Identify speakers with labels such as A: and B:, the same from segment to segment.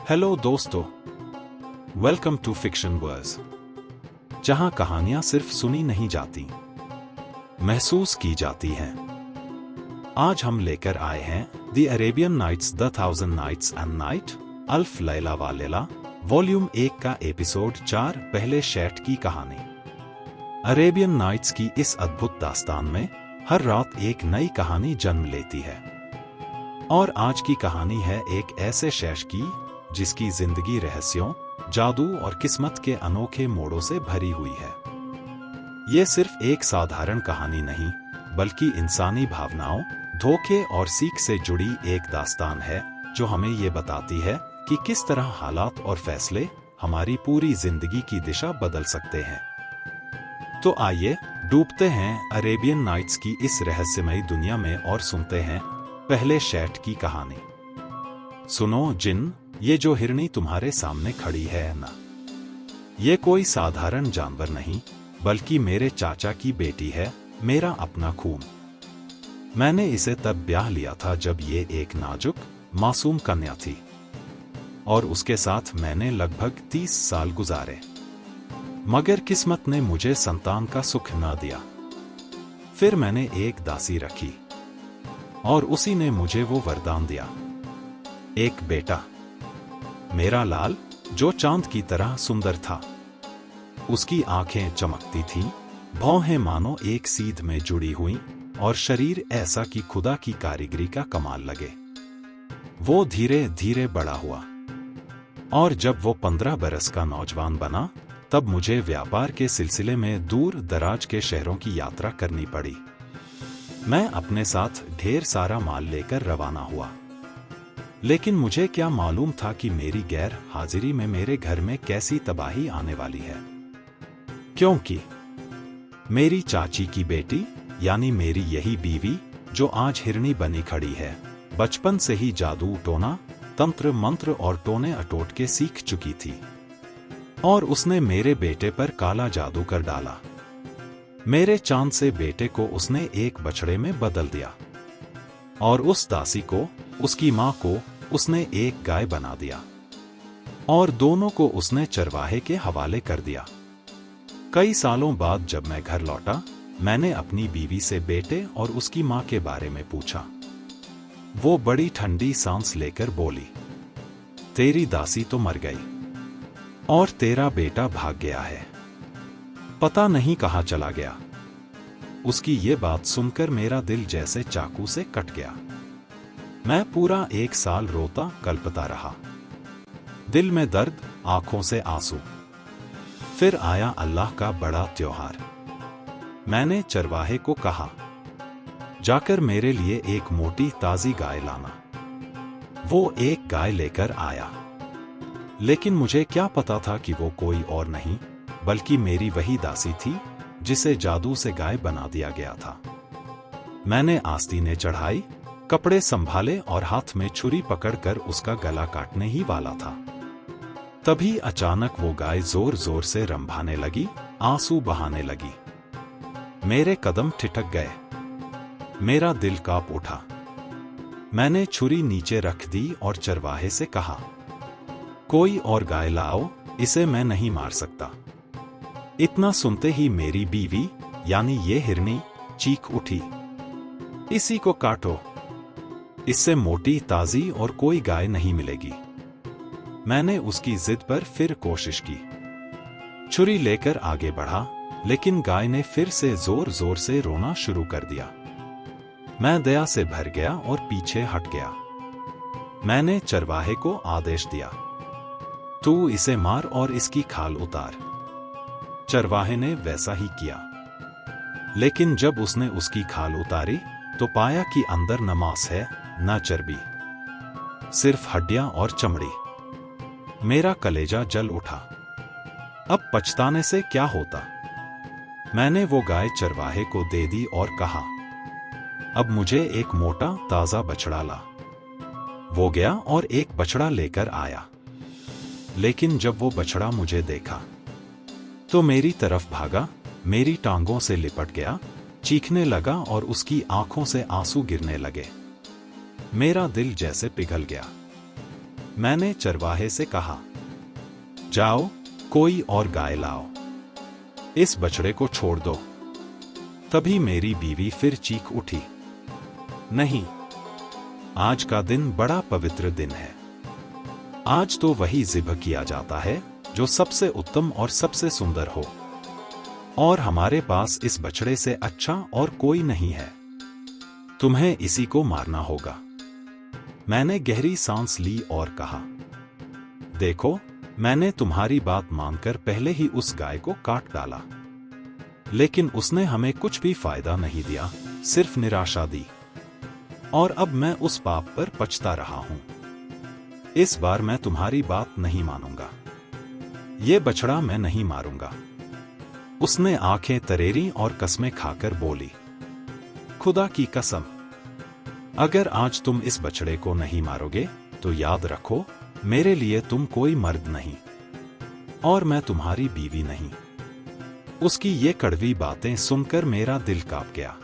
A: Hello दोस्तों, welcome to fiction verse, जहां कहानियां सिर्फ सुनी नहीं जाती, महसूस की जाती हैं। आज हम लेकर आए हैं the Arabian Nights, the thousand nights and night, अल्फ लैला व लैला, वॉल्यूम 1 का एपिसोड 4, पहले शैट की कहानी। अरेबियन नाइट्स की इस अद्भुत दास्तान में हर रात एक नई कहानी जन्म लेती है। और आज की कहानी है एक ऐसे शख्स की जिसकी जिंदगी रहस्यों, जादू और किस्मत के अनोखे मोड़ों से भरी हुई है। ये सिर्फ एक साधारण कहानी नहीं, बल्कि इंसानी भावनाओं, धोखे और सीख से जुड़ी एक दास्तान है जो हमें ये बताती है कि किस तरह हालात और फैसले हमारी पूरी जिंदगी की दिशा बदल सकते हैं। तो आइए डूबते हैं अरेबियन नाइट्स की इस रहस्यमयी दुनिया में और सुनते हैं पहले शैट की कहानी। सुनो जिन, ये जो हिरनी तुम्हारे सामने खड़ी है ना, ये कोई साधारण जानवर नहीं, बल्कि मेरे चाचा की बेटी है, मेरा अपना खून। मैंने इसे तब ब्याह लिया था जब ये एक नाजुक, मासूम कन्या थी, और उसके साथ मैंने लगभग 30 साल गुजारे। मगर किस्मत ने मुझे संतान का सुख न दिया। फिर मैंने एक दासी रखी, और उसी ने मुझे वो वरदान दिया, एक बेटा, मेरा लाल, जो चांद की तरह सुंदर था। उसकी आंखें चमकती थीं, भौहें मानो एक सीध में जुड़ी हुईं, और शरीर ऐसा कि खुदा की कारीगरी का कमाल लगे। वो धीरे धीरे बड़ा हुआ, और जब वो 15 बरस का नौजवान बना, तब मुझे व्यापार के सिलसिले में दूर दराज के शहरों की यात्रा करनी पड़ी। मैं अपने साथ ढेर सारा माल लेकर रवाना हुआ, लेकिन मुझे क्या मालूम था कि मेरी गैर हाजिरी में मेरे घर में कैसी तबाही आने वाली है। क्योंकि मेरी चाची की बेटी, यानी मेरी यही बीवी, जो आज हिरनी बनी खड़ी है, बचपन से ही जादू टोना, तंत्र मंत्र और टोने अटोट के सीख चुकी थी, और उसने मेरे बेटे पर काला जादू कर डाला। मेरे चांद से बेटे को उसने एक बछड़े में बदल दिया, और उस दासी को, उसकी मां को, उसने एक गाय बना दिया, और दोनों को उसने चरवाहे के हवाले कर दिया। कई सालों बाद जब मैं घर लौटा, मैंने अपनी बीवी से बेटे और उसकी मां के बारे में पूछा। वो बड़ी ठंडी सांस लेकर बोली, तेरी दासी तो मर गई, और तेरा बेटा भाग गया है, पता नहीं कहां चला गया। उसकी ये बात सुनकर मेरा दिल जैसे चाकू से कट गया। मैं पूरा 1 साल रोता कल्पता रहा, दिल में दर्द, आंखों से आंसू। फिर आया अल्लाह का बड़ा त्योहार। मैंने चरवाहे को कहा, जाकर मेरे लिए एक मोटी ताजी गाय लाना। वो एक गाय लेकर आया, लेकिन मुझे क्या पता था कि वो कोई और नहीं, बल्कि मेरी वही दासी थी जिसे जादू से गाय बना दिया गया था। मैंने आस्तीनें चढ़ाई, कपड़े संभाले और हाथ में छुरी पकड़कर उसका गला काटने ही वाला था। तभी अचानक वो गाय जोर जोर से रंभाने लगी, आंसू बहाने लगी। मेरे कदम ठिठक गए, मेरा दिल कांप उठा। मैंने छुरी नीचे रख दी और चरवाहे से कहा, कोई और गाय लाओ, इसे मैं नहीं मार सकता। इतना सुनते ही मेरी बीवी, यानी ये हिरनी, चीख उठी, इसी को काटो, इससे मोटी, ताजी और कोई गाय नहीं मिलेगी। मैंने उसकी जिद पर फिर कोशिश की, छुरी लेकर आगे बढ़ा, लेकिन गाय ने फिर से जोर जोर से रोना शुरू कर दिया। मैं दया से भर गया और पीछे हट गया। मैंने चरवाहे को आदेश दिया, तू इसे मार और इसकी खाल उतार। चरवाहे ने वैसा ही किया, लेकिन जब उसने उसकी खाल उतारी तो पाया कि अंदर न मांस है, न चर्बी, सिर्फ हड्डियां और चमड़ी। मेरा कलेजा जल उठा। अब पछताने से क्या होता। मैंने वो गाय चरवाहे को दे दी और कहा, अब मुझे एक मोटा ताजा बछड़ा ला। वो गया और एक बछड़ा लेकर आया, लेकिन जब वो बछड़ा मुझे देखा तो मेरी तरफ भागा, मेरी टांगों से लिपट गया, चीखने लगा और उसकी आंखों से आंसू गिरने लगे। मेरा दिल जैसे पिघल गया। मैंने चरवाहे से कहा, जाओ, कोई और गाय लाओ, इस बछड़े को छोड़ दो। तभी मेरी बीवी फिर चीख उठी, नहीं, आज का दिन बड़ा पवित्र दिन है। आज तो वही ज़िब्ह किया जाता है जो सबसे उत्तम और सबसे सुंदर हो, और हमारे पास इस बछड़े से अच्छा और कोई नहीं है। तुम्हें इसी को मारना होगा। मैंने गहरी सांस ली और कहा, देखो, मैंने तुम्हारी बात मानकर पहले ही उस गाय को काट डाला, लेकिन उसने हमें कुछ भी फायदा नहीं दिया, सिर्फ निराशा दी, और अब मैं उस पाप पर पछता रहा हूं। इस बार मैं तुम्हारी बात नहीं मानूंगा। ये बछड़ा मैं नहीं मारूंगा। उसने आंखें तरेरी और कसमें खाकर बोली, खुदा की कसम, अगर आज तुम इस बछड़े को नहीं मारोगे तो याद रखो, मेरे लिए तुम कोई मर्द नहीं, और मैं तुम्हारी बीवी नहीं। उसकी ये कड़वी बातें सुनकर मेरा दिल कांप गया।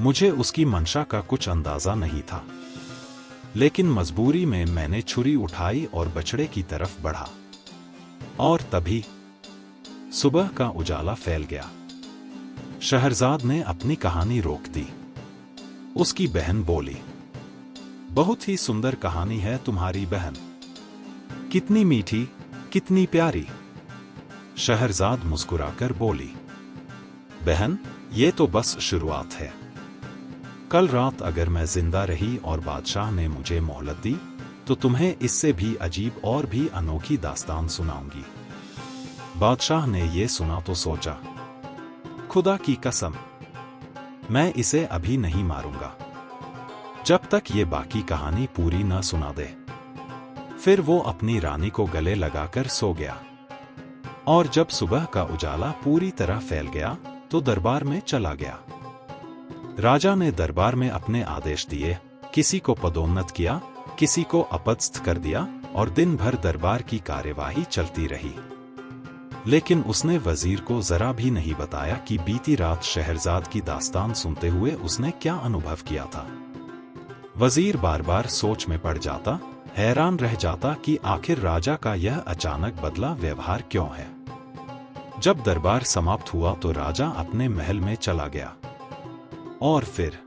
A: मुझे उसकी मंशा का कुछ अंदाजा नहीं था, लेकिन मजबूरी में मैंने छुरी उठाई और बछड़े की तरफ बढ़ा। और तभी सुबह का उजाला फैल गया। शहरजाद ने अपनी कहानी रोक दी। उसकी बहन बोली, बहुत ही सुंदर कहानी है तुम्हारी बहन, कितनी मीठी, कितनी प्यारी। शहरजाद मुस्कुराकर बोली, बहन, ये तो बस शुरुआत है। कल रात अगर मैं जिंदा रही और बादशाह ने मुझे मोहलत दी तो तुम्हें इससे भी अजीब और भी अनोखी दास्तान सुनाऊंगी। बादशाह ने ये सुना तो सोचा, खुदा की कसम, मैं इसे अभी नहीं मारूंगा जब तक ये बाकी कहानी पूरी न सुना दे। फिर वो अपनी रानी को गले लगाकर सो गया, और जब सुबह का उजाला पूरी तरह फैल गया तो दरबार में चला गया। राजा ने दरबार में अपने आदेश दिए, किसी को पदोन्नत किया, किसी को अपदस्थ कर दिया, और दिन भर दरबार की कार्यवाही चलती रही। लेकिन उसने वजीर को जरा भी नहीं बताया कि बीती रात शहरजाद की दास्तान सुनते हुए उसने क्या अनुभव किया था। वजीर बार बार सोच में पड़ जाता, हैरान रह जाता कि आखिर राजा का यह अचानक बदला व्यवहार क्यों है। जब दरबार समाप्त हुआ तो राजा अपने महल में चला गया। और फिर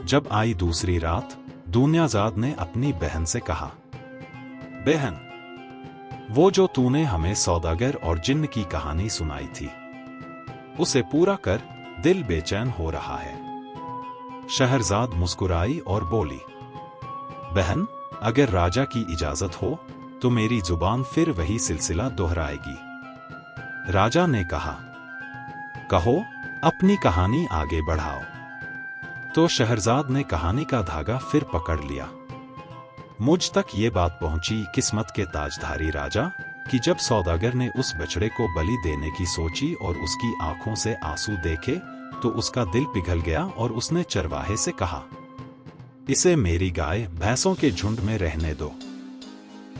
A: जब आई दूसरी रात, दुनियाजाद ने अपनी बहन से कहा, बहन, वो जो तूने हमें सौदागर और जिन्न की कहानी सुनाई थी, उसे पूरा कर, दिल बेचैन हो रहा है। शहरजाद मुस्कुराई और बोली, बहन, अगर राजा की इजाजत हो तो मेरी जुबान फिर वही सिलसिला दोहराएगी। राजा ने कहा, कहो, अपनी कहानी आगे बढ़ाओ। तो शहरजाद ने कहानी का धागा फिर पकड़ लिया। मुझ तक ये बात पहुंची, किस्मत के ताजधारी राजा, कि जब सौदागर ने उस बछड़े को बलि देने की सोची और उसकी आंखों से आंसू देखे तो उसका दिल पिघल गया और उसने चरवाहे से कहा, इसे मेरी गाय भैंसों के झुंड में रहने दो।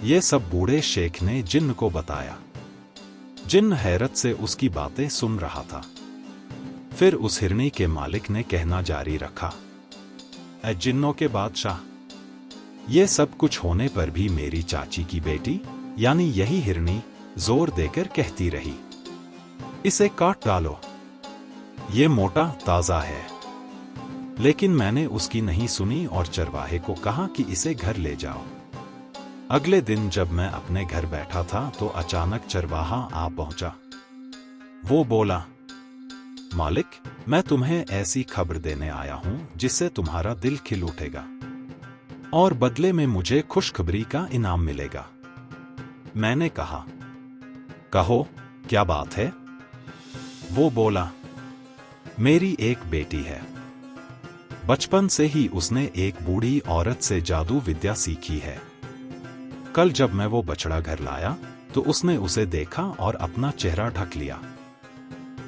A: ये सब बूढ़े शेख ने जिन्न को बताया। जिन्न हैरत से उसकी बातें सुन रहा था। फिर उस हिरनी के मालिक ने कहना जारी रखा, ऐ जिन्नों के बादशाह, ये सब कुछ होने पर भी मेरी चाची की बेटी यानी यही हिरनी जोर देकर कहती रही, इसे काट डालो, ये मोटा ताजा है। लेकिन मैंने उसकी नहीं सुनी और चरवाहे को कहा कि इसे घर ले जाओ। अगले दिन जब मैं अपने घर बैठा था तो अचानक चरवाहा आ पहुंचा। वो बोला, मालिक, मैं तुम्हें ऐसी खबर देने आया हूं जिससे तुम्हारा दिल खिल उठेगा और बदले में मुझे खुशखबरी का इनाम मिलेगा। मैंने कहा, कहो, क्या बात है? वो बोला, मेरी एक बेटी है। बचपन से ही उसने एक बूढ़ी औरत से जादू विद्या सीखी है। कल जब मैं वो बछड़ा घर लाया तो उसने उसे देखा और अपना चेहरा ढक लिया।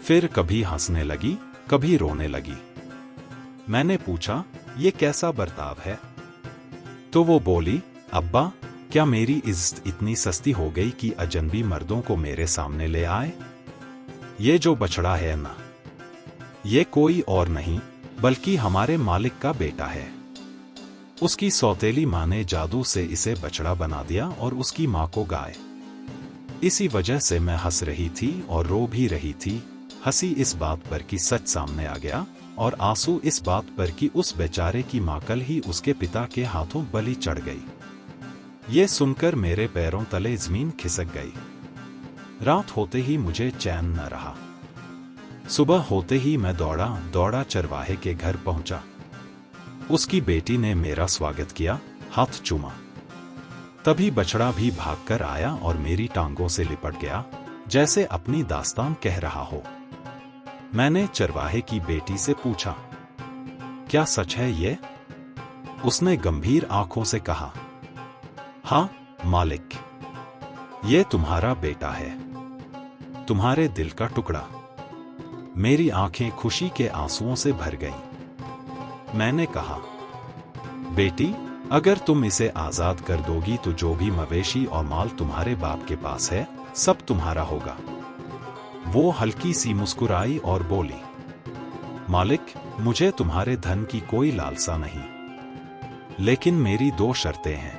A: फिर कभी हंसने लगी, कभी रोने लगी। मैंने पूछा, ये कैसा बर्ताव है? तो वो बोली, अब्बा, क्या मेरी इज्जत इतनी सस्ती हो गई कि अजनबी मर्दों को मेरे सामने ले आए? ये जो बछड़ा है ना, ये कोई और नहीं बल्कि हमारे मालिक का बेटा है। उसकी सौतेली माँ ने जादू से इसे बछड़ा बना दिया और उसकी माँ को गाय। इसी वजह से मैं हंस रही थी और रो भी रही थी, हंसी इस बात पर कि सच सामने आ गया, और आंसू इस बात पर कि उस बेचारे की माँ कल ही उसके पिता के हाथों बलि चढ़ गई। ये सुनकर मेरे पैरों तले जमीन खिसक गई। रात होते ही मुझे चैन न रहा। सुबह होते ही मैं दौड़ा दौड़ा चरवाहे के घर पहुंचा। उसकी बेटी ने मेरा स्वागत किया, हाथ चूमा। तभी बछड़ा भी भागकर आया और मेरी टांगों से लिपट गया, जैसे अपनी दास्तान कह रहा हो। मैंने चरवाहे की बेटी से पूछा, क्या सच है ये? उसने गंभीर आंखों से कहा, हाँ मालिक, ये तुम्हारा बेटा है, तुम्हारे दिल का टुकड़ा। मेरी आंखें खुशी के आंसुओं से भर गईं। मैंने कहा, बेटी, अगर तुम इसे आजाद कर दोगी तो जो भी मवेशी और माल तुम्हारे बाप के पास है, सब तुम्हारा होगा। वो हल्की सी मुस्कुराई और बोली, मालिक, मुझे तुम्हारे धन की कोई लालसा नहीं, लेकिन मेरी 2 शर्तें हैं।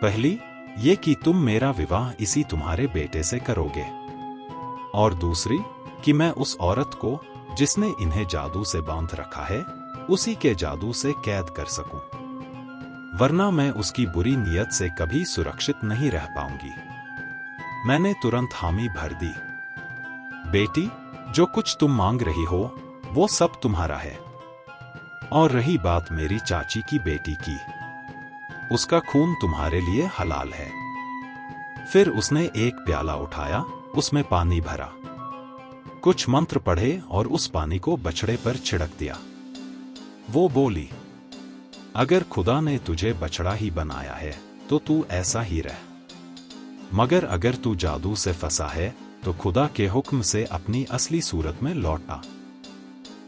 A: पहली, ये कि तुम मेरा विवाह इसी तुम्हारे बेटे से करोगे, और दूसरी कि मैं उस औरत को जिसने इन्हें जादू से बांध रखा है, उसी के जादू से कैद कर सकूं, वरना मैं उसकी बुरी नीयत से कभी सुरक्षित नहीं रह पाऊंगी। मैंने तुरंत हामी भर दी। बेटी, जो कुछ तुम मांग रही हो वो सब तुम्हारा है। और रही बात मेरी चाची की बेटी की, उसका खून तुम्हारे लिए हलाल है। फिर उसने एक प्याला उठाया, उसमें पानी भरा, कुछ मंत्र पढ़े और उस पानी को बछड़े पर छिड़क दिया। वो बोली, अगर खुदा ने तुझे बछड़ा ही बनाया है तो तू ऐसा ही रह, मगर अगर तू जादू से फंसा है तो खुदा के हुक्म से अपनी असली सूरत में लौट आ।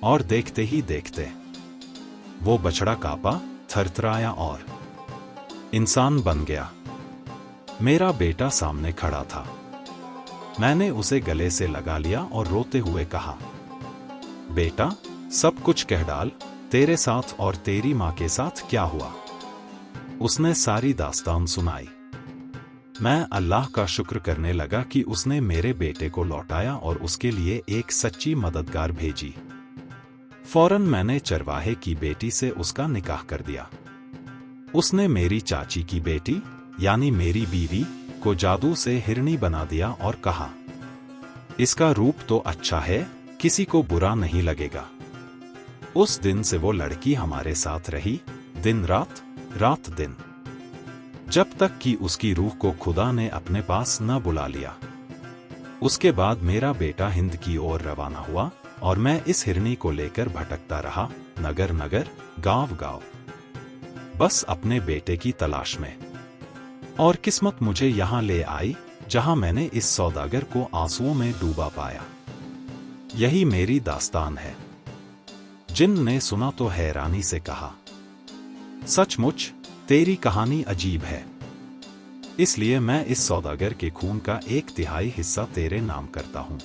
A: और देखते ही देखते वो बछड़ा कांपा, थरथराया और इंसान बन गया। मेरा बेटा सामने खड़ा था। मैंने उसे गले से लगा लिया और रोते हुए कहा, बेटा, सब कुछ कह डाल, तेरे साथ और तेरी माँ के साथ क्या हुआ। उसने सारी दास्तान सुनाई। मैं अल्लाह का शुक्र करने लगा कि उसने मेरे बेटे को लौटाया और उसके लिए एक सच्ची मददगार भेजी। फौरन मैंने चरवाहे की बेटी से उसका निकाह कर दिया। उसने मेरी चाची की बेटी यानी मेरी बीवी को जादू से हिरनी बना दिया और कहा, इसका रूप तो अच्छा है, किसी को बुरा नहीं लगेगा। उस दिन से वो लड़की हमारे साथ रही, दिन रात, रात दिन, जब तक कि उसकी रूह को खुदा ने अपने पास न बुला लिया। उसके बाद मेरा बेटा हिंद की ओर रवाना हुआ और मैं इस हिरनी को लेकर भटकता रहा, नगर नगर, गांव गांव, बस अपने बेटे की तलाश में। और किस्मत मुझे यहां ले आई जहां मैंने इस सौदागर को आंसुओं में डूबा पाया। यही मेरी दास्तान है। जिन्न ने सुना तो हैरानी से कहा, सचमुच तेरी कहानी अजीब है, इसलिए मैं इस सौदागर के खून का 1/3 हिस्सा तेरे नाम करता हूं।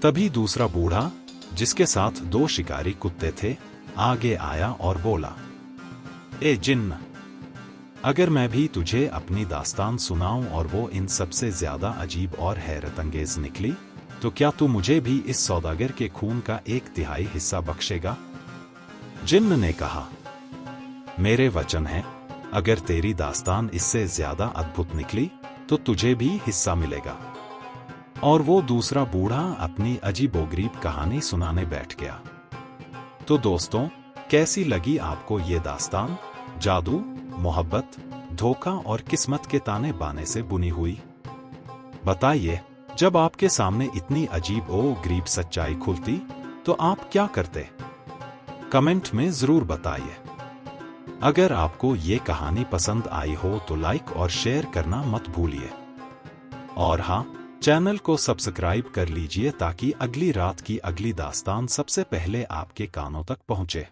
A: तभी दूसरा बूढ़ा, जिसके साथ 2 शिकारी कुत्ते थे, आगे आया और बोला, ए जिन्न, अगर मैं भी तुझे अपनी दास्तान सुनाऊं और वो इन सबसे ज्यादा अजीब और हैरतअंगेज निकली, तो क्या तू मुझे भी इस सौदागर के खून का 1/3 हिस्सा बख्शेगा? जिन्न ने कहा, मेरे वचन है, अगर तेरी दास्तान इससे ज्यादा अद्भुत निकली तो तुझे भी हिस्सा मिलेगा। और वो दूसरा बूढ़ा अपनी अजीबोगरीब कहानी सुनाने बैठ गया। तो दोस्तों, कैसी लगी आपको ये दास्तान? जादू, मोहब्बत, धोखा और किस्मत के ताने बाने से बुनी हुई। बताइए, जब आपके सामने इतनी अजीब ओ गरीब सच्चाई खुलती तो आप क्या करते? कमेंट में जरूर बताइए। अगर आपको ये कहानी पसंद आई हो तो लाइक और शेयर करना मत भूलिए। और हाँ, चैनल को सब्सक्राइब कर लीजिए ताकि अगली रात की अगली दास्तान सबसे पहले आपके कानों तक पहुंचे।